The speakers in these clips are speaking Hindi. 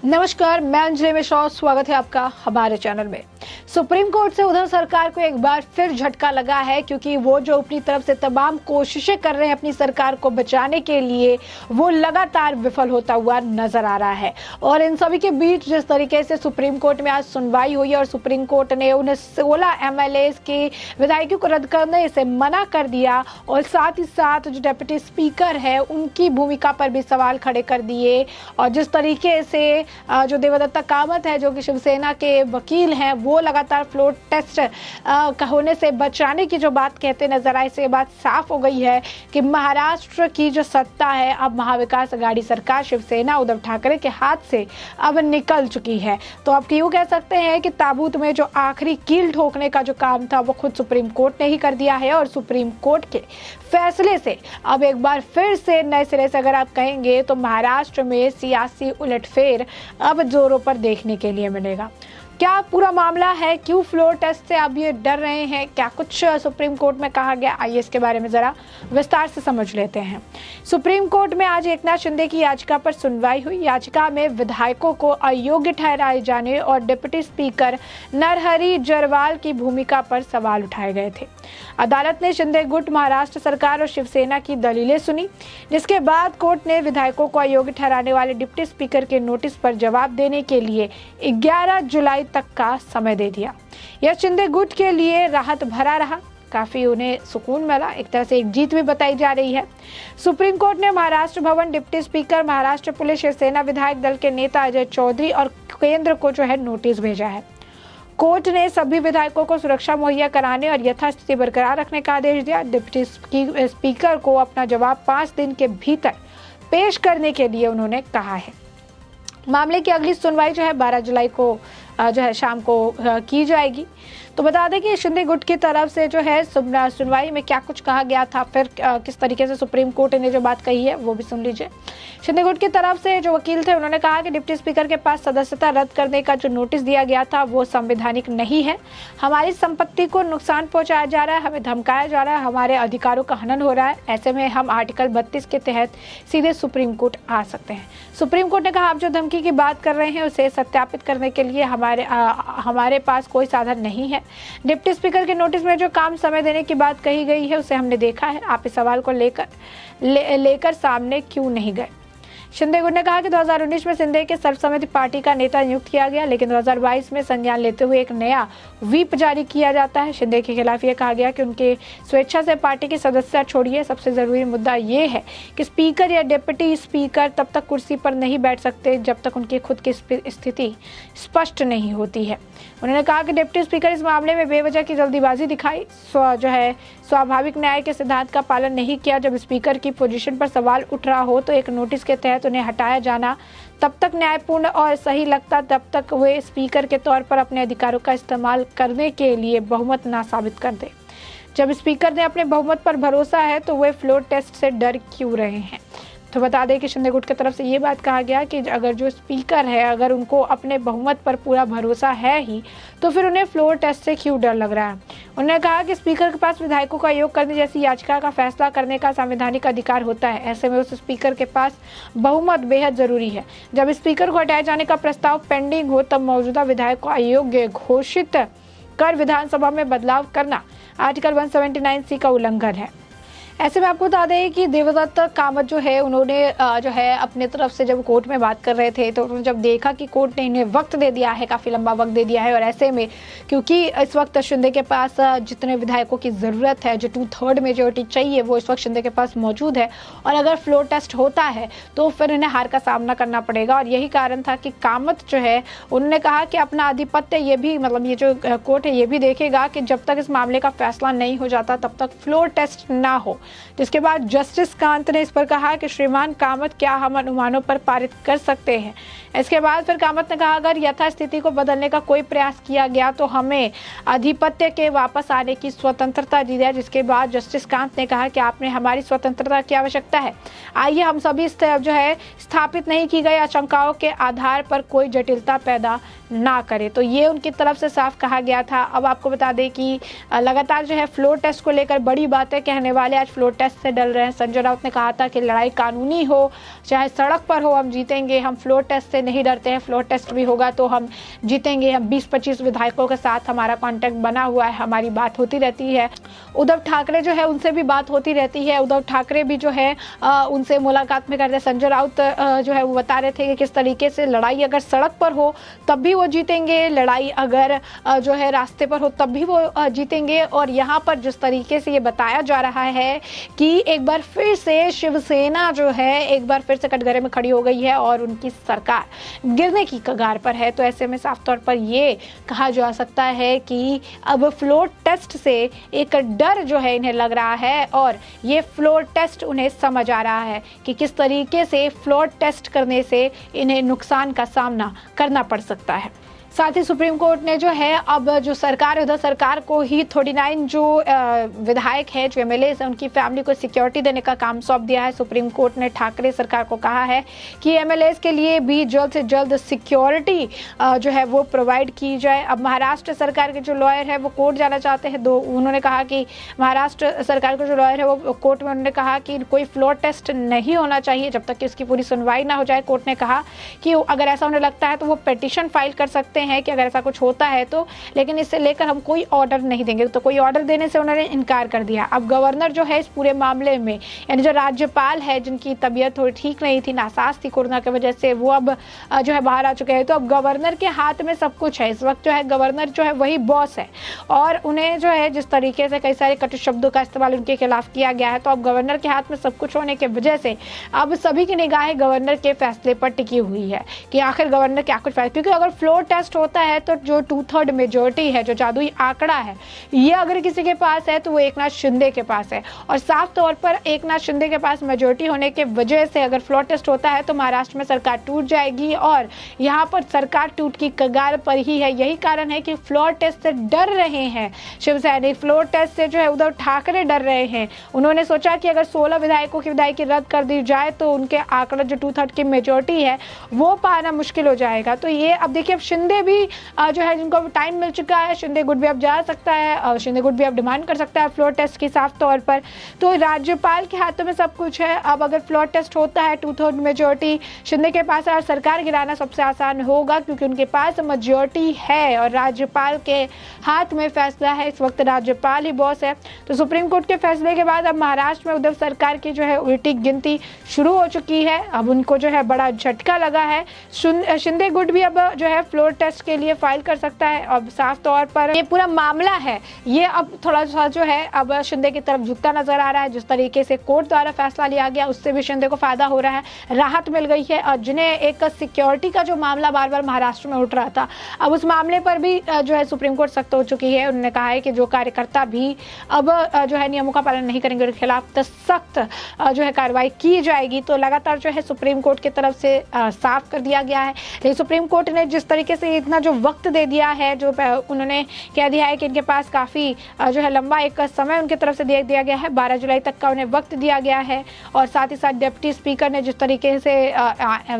नमस्कार, मैं अंजलि मिश्रा। स्वागत है आपका हमारे चैनल में। सुप्रीम कोर्ट से उधर सरकार को एक बार फिर झटका लगा है, क्योंकि वो जो अपनी तरफ से तमाम कोशिशें कर रहे हैं अपनी सरकार को बचाने के लिए, वो लगातार विफल होता हुआ नजर आ रहा है। और इन सभी के बीच जिस तरीके से सुप्रीम कोर्ट में आज सुनवाई हुई और सुप्रीम कोर्ट ने उन्हें 16 MLAs की विधायिका को रद्द करने से मना कर दिया, और साथ ही साथ जो डिप्टी स्पीकर है उनकी भूमिका पर भी सवाल खड़े कर दिए। और जिस तरीके से जो देवदत्ता कामत है, जो कि शिवसेना के वकील हैं, वो लगातार फ्लोर टेस्ट होने से बचाने की जो बात कहते नजर आए, से बात साफ हो गई है कि महाराष्ट्र की जो सत्ता है अब महाविकास आघाड़ी सरकार शिवसेना उद्धव ठाकरे के हाथ से अब निकल चुकी है। तो आप यूँ कह सकते हैं कि ताबूत में जो आखिरी कील ठोकने का जो काम था वो खुद सुप्रीम कोर्ट ने ही कर दिया है। और सुप्रीम कोर्ट के फैसले से अब एक बार फिर से नए सिरे से अगर आप कहेंगे तो महाराष्ट्र में सियासी उलटफेर अब जोरों पर देखने के लिए मिलेगा। क्या पूरा मामला है, क्यों फ्लोर टेस्ट से अब ये डर रहे हैं, क्या कुछ सुप्रीम कोर्ट में कहा गया, आइए इसके बारे में जरा विस्तार से समझ लेते हैं। सुप्रीम कोर्ट में आज एकनाथ शिंदे की याचिका पर सुनवाई हुई। याचिका में विधायकों को अयोग्य ठहराए जाने और डिप्टी स्पीकर नरहरि जरवाल की भूमिका पर सवाल उठाए गए थे। अदालत ने शिंदे गुट, महाराष्ट्र सरकार और शिवसेना की दलीलें सुनी, जिसके बाद कोर्ट ने विधायकों को अयोग्य ठहराने वाले डिप्टी स्पीकर के नोटिस पर जवाब देने के लिए 11 जुलाई तक का समय दे दिया। यह शिंदे गुट के लिए राहत भरा रहा, काफी उन्हें सुकून मिला, एक तरह से एक जीत भी बताई जा रही है। सुप्रीम कोर्ट ने Maharashtra Bhavan, deputy speaker, Maharashtra police, Shiv Sena विधायक दल के नेता अजय चौधरी और केंद्र को जो है नोटिस भेजा है। कोर्ट ने सभी विधायकों को सुरक्षा मुहैया कराने और यथास्थिति बरकरार रखने का आदेश दिया। डिप्टी स्पीकर को अपना जवाब 5 दिन के भीतर पेश करने के लिए उन्होंने कहा है। मामले की अगली सुनवाई जो है 12 जुलाई को जो है शाम को की जाएगी। तो बता दें कि शिंदे गुट की तरफ से जो है सुनवाई में क्या कुछ कहा गया था, फिर किस तरीके से सुप्रीम कोर्ट ने जो बात कही है वो भी सुन लीजिए। शिंदे गुट की तरफ से जो वकील थे उन्होंने कहा कि डिप्टी स्पीकर के पास सदस्यता रद्द करने का जो नोटिस दिया गया था वो संवैधानिक नहीं है। हमारी संपत्ति को नुकसान पहुंचाया जा रहा है, हमें धमकाया जा रहा है, हमारे अधिकारों का हनन हो रहा है। ऐसे में हम आर्टिकल 32 के तहत सीधे सुप्रीम कोर्ट आ सकते हैं। सुप्रीम कोर्ट ने कहा, आप जो धमकी की बात कर रहे हैं उसे सत्यापित करने के लिए हमारे पास कोई साधन नहीं है। डिप्टी स्पीकर के नोटिस में जो काम समय देने की बात कही गई है उसे हमने देखा है। आप इस सवाल को लेकर सामने क्यों नहीं गए। शिंदे गुट ने कहा कि 2019 में शिंदे के सर्वसम्मति पार्टी का नेता नियुक्त किया गया, लेकिन 2022 में संज्ञान लेते हुए एक नया व्हीप जारी किया जाता है। शिंदे के खिलाफ ये कहा गया कि उनके स्वेच्छा से पार्टी की सदस्यता छोड़िए। सबसे जरूरी मुद्दा ये है कि स्पीकर या डिप्टी स्पीकर तब तक कुर्सी पर नहीं बैठ सकते जब तक उनकी खुद की स्थिति स्पष्ट नहीं होती है। उन्होंने कहा कि डिप्टी स्पीकर इस मामले में बेवजह की जल्दीबाजी दिखाई, स्वाभाविक न्याय के सिद्धांत का पालन नहीं किया। जब स्पीकर की पोजीशन पर सवाल उठ रहा हो तो एक नोटिस के तहत उन्हें हटाया जाना तब तक न्यायपूर्ण और सही लगता तब तक वे स्पीकर के तौर पर अपने अधिकारों का इस्तेमाल करने के लिए बहुमत ना साबित कर दे। जब स्पीकर ने अपने बहुमत पर भरोसा है तो वे फ्लोर टेस्ट से डर क्यों रहे हैं। तो बता दें कि शिंदे गुट की तरफ से ये बात कहा गया कि अगर जो स्पीकर है, अगर उनको अपने बहुमत पर पूरा भरोसा है ही, तो फिर उन्हें फ्लोर टेस्ट से क्यों डर लग रहा है। उन्होंने कहा कि स्पीकर के पास विधायकों का योग करने जैसी याचिका का फैसला करने का संवैधानिक अधिकार होता है। ऐसे में उस स्पीकर के पास बहुमत बेहद जरूरी है। जब स्पीकर को हटाए जाने का प्रस्ताव पेंडिंग हो तब मौजूदा विधायक को अयोग्य घोषित कर विधानसभा में बदलाव करना आर्टिकल 179C का उल्लंघन है। ऐसे में आपको बता दें कि देवदत्ता कामत जो है उन्होंने जो है अपने तरफ से जब कोर्ट में बात कर रहे थे तो उन्होंने जब देखा कि कोर्ट ने इन्हें वक्त दे दिया है, काफ़ी लंबा वक्त दे दिया है, और ऐसे में क्योंकि इस वक्त शिंदे के पास जितने विधायकों की ज़रूरत है, जो 2/3 मेजोरिटी चाहिए वो इस वक्त शिंदे के पास मौजूद है, और अगर फ्लोर टेस्ट होता है तो फिर इन्हें हार का सामना करना पड़ेगा। और यही कारण था कि कामत जो है उन्होंने कहा कि अपना आधिपत्य ये भी ये जो कोर्ट है ये भी देखेगा कि जब तक इस मामले का फैसला नहीं हो जाता तब तक फ्लोर टेस्ट ना हो। जिसके बाद जस्टिस कांत ने इस पर कहा कि श्रीमान कामत, क्या हम अनुमानों पर पारित कर सकते हैं। इसके बाद फिर कामत ने कहा, अगर यथास्थिति को बदलने का कोई प्रयास किया गया तो हमें आधिपत्य के वापस आने की स्वतंत्रता दी जाए। जिसके बाद जस्टिस कांत ने कहा कि आपने हमारी स्वतंत्रता की आवश्यकता है, आइए हम सभी जो है स्थापित नहीं की गई आशंकाओं के आधार पर कोई जटिलता पैदा ना करे। तो ये उनकी तरफ से साफ कहा गया था। अब आपको बता दें कि लगातार जो है फ्लोर टेस्ट को लेकर बड़ी बातें कहने वाले आज फ्लोर टेस्ट से डल रहे हैं। संजय राउत ने कहा था कि लड़ाई कानूनी हो चाहे सड़क पर हो, हम जीतेंगे, हम फ्लोर टेस्ट से से नहीं डरते हैं, फ्लोर टेस्ट भी होगा तो हम जीतेंगे, हम 20-25 विधायकों के साथ हमारा कॉन्टैक्ट बना हुआ है, हमारी बात होती रहती है। उद्धव ठाकरे जो है उनसे भी बात होती रहती है, उद्धव ठाकरे भी जो है उनसे मुलाकात में करते हैं। संजय राउत जो है वो बता रहे थे कि किस तरीके से लड़ाई अगर सड़क पर हो तब भी वो जीतेंगे, लड़ाई अगर जो है रास्ते पर हो तब भी वो जीतेंगे। और यहाँ पर जिस तरीके से ये बताया जा रहा है कि एक बार फिर से शिवसेना जो है एक बार फिर से कटघरे में खड़ी हो गई है और उनकी सरकार गिरने की कगार पर है, तो ऐसे में साफ तौर पर ये कहा जा सकता है कि अब फ्लोर टेस्ट से एक डर जो है इन्हें लग रहा है और ये फ्लोर टेस्ट उन्हें समझ आ रहा है कि किस तरीके से फ्लोर टेस्ट करने से इन्हें नुकसान का सामना करना पड़ सकता है। साथ ही सुप्रीम कोर्ट ने जो है अब जो सरकार है उधर सरकार को ही 39 जो विधायक है, जो एमएलए है, उनकी फैमिली को सिक्योरिटी देने का काम सौंप दिया है। सुप्रीम कोर्ट ने ठाकरे सरकार को कहा है कि एमएलए के लिए भी जल्द से जल्द सिक्योरिटी जो है वो प्रोवाइड की जाए। अब महाराष्ट्र सरकार के जो लॉयर है वो कोर्ट जाना चाहते हैं, उन्होंने कहा कि महाराष्ट्र सरकार के जो लॉयर है वो कोर्ट में उन्होंने कहा कि कोई फ्लोर टेस्ट नहीं होना चाहिए जब तक कि उसकी पूरी सुनवाई ना हो जाए। कोर्ट ने कहा कि अगर ऐसा उन्हें लगता है तो वो पिटीशन फाइल कर सकते हैं कि अगर ऐसा कुछ होता है तो, लेकिन इससे लेकर हम कोई ऑर्डर नहीं देंगे। तो कोई ऑर्डर देने से उन्होंने इनकार कर दिया। अब गवर्नर जो है इस पूरे मामले में, यानी जो राज्यपाल है जिनकी तबीयत थोड़ी ठीक नहीं थी, नासाज थी कोरोना की वजह से, वो अब जो है बाहर आ चुके हैं। तो अब गवर्नर के हाथ में सब कुछ है। इस वक्त जो है गवर्नर जो है वही बॉस है और उन्हें जो है जिस तरीके से कई सारे कटु शब्दों का इस्तेमाल उनके खिलाफ किया गया है, तो अब गवर्नर के हाथ में सब कुछ होने की वजह से अब सभी की निगाहें गवर्नर के फैसले पर टिकी हुई है कि आखिर गवर्नर क्या कुछ फैसला, क्योंकि अगर फ्लोर टेस्ट होता है तो जो 2/3 मेजोरिटी है, जो जादुई आंकड़ा है, ये अगर किसी के पास है तो वो एकनाथ शिंदे के पास है। और साफ तौर पर एकनाथ शिंदे के पास मेजोरिटी होने के वजह से अगर फ्लोर टेस्ट होता है तो महाराष्ट्र में सरकार टूट जाएगी और यहाँ पर सरकार टूट की कगार पर ही है। यही कारण है कि फ्लोर टेस्ट से डर रहे हैं शिवसैनिक, फ्लोर टेस्ट से जो है उद्धव ठाकरे डर रहे हैं। उन्होंने सोचा कि अगर 16 विधायकों की विधायकी रद्द कर दी जाए तो उनके आंकड़ा जो 2/3 की मेजोरिटी है वो पाना मुश्किल हो जाएगा। तो ये अब देखिए, अब शिंदे भी जो है जिनको टाइम मिल चुका है, शिंदे गुट भी अब जा सकता है और शिंदे गुट भी अब डिमांड कर सकता है फ्लोर टेस्ट की साफ तौर पर। तो राज्यपाल के हाथों में सब कुछ है। अब अगर फ्लोर टेस्ट होता है 2/3 मेजोरिटी शिंदे के पास है और सरकार गिराना सबसे आसान होगा क्योंकि उनके पास मेजोरिटी है और राज्यपाल के हाथ में फैसला है। इस वक्त राज्यपाल ही बॉस है। तो सुप्रीम कोर्ट के फैसले के बाद अब महाराष्ट्र में उद्धव सरकार की जो है उल्टी गिनती शुरू हो चुकी है। अब उनको जो है बड़ा झटका लगा है। शिंदे गुट भी अब जो है फ्लोर टेस्ट के लिए फाइल कर सकता है। अब साफ तौर पर ये पूरा मामला है, ये अब थोड़ा सा जो है अब शिंदे की तरफ झुकता नजर आ रहा है। जिस तरीके से कोर्ट द्वारा फैसला लिया गया उससे भी शिंदे को फायदा हो रहा है, राहत मिल गई है। और जिन्हें एक सिक्योरिटी का जो मामला बार बार महाराष्ट्र में उठ रहा था, अब उस मामले पर भी जो है सुप्रीम कोर्ट सख्त हो चुकी है। उन्होंने कहा है कि जो कार्यकर्ता भी अब जो है नियमों का पालन नहीं करेंगे उनके खिलाफ तो सख्त जो है कार्रवाई की जाएगी। तो लगातार जो है सुप्रीम कोर्ट की तरफ से साफ कर दिया गया है। लेकिन सुप्रीम कोर्ट ने जिस तरीके से इतना जो वक्त दे दिया है, जो उन्होंने कह दिया है कि इनके पास काफ़ी जो है लंबा एक समय उनकी तरफ से दे दिया गया है, 12 जुलाई तक का उन्हें वक्त दिया गया है। और साथ ही साथ डिप्टी स्पीकर ने जिस तरीके से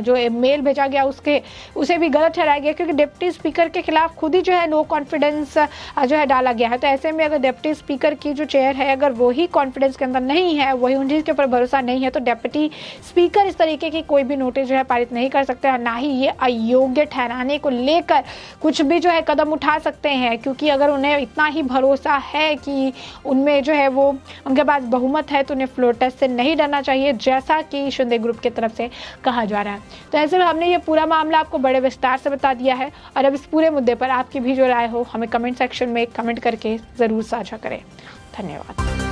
जो मेल भेजा गया उसे भी गलत ठहराया गया क्योंकि डिप्टी स्पीकर के खिलाफ खुद ही जो है नो कॉन्फिडेंस जो है डाला गया है। तो ऐसे में अगर डिप्टी स्पीकर की जो चेयर है अगर वही कॉन्फिडेंस के अंदर नहीं है, वही उन्हीं के ऊपर भरोसा नहीं है, तो डिप्टी स्पीकर इस तरीके की कोई भी नोटिस जो है पारित नहीं कर सकते और ना ही ये अयोग्य ठहराने को लेकर कुछ भी जो है कदम उठा सकते हैं। क्योंकि अगर उन्हें इतना ही भरोसा है कि उनमें जो है वो उनके पास बहुमत है तो उन्हें फ्लोर टेस्ट से नहीं डरना चाहिए, जैसा कि शिंदे ग्रुप की तरफ से कहा जा रहा है। तो ऐसे में हमने ये पूरा मामला आपको बड़े विस्तार से बता दिया है और अब इस पूरे मुद्दे पर आपकी भी जो राय हो हमें कमेंट सेक्शन में कमेंट करके ज़रूर साझा करें। धन्यवाद।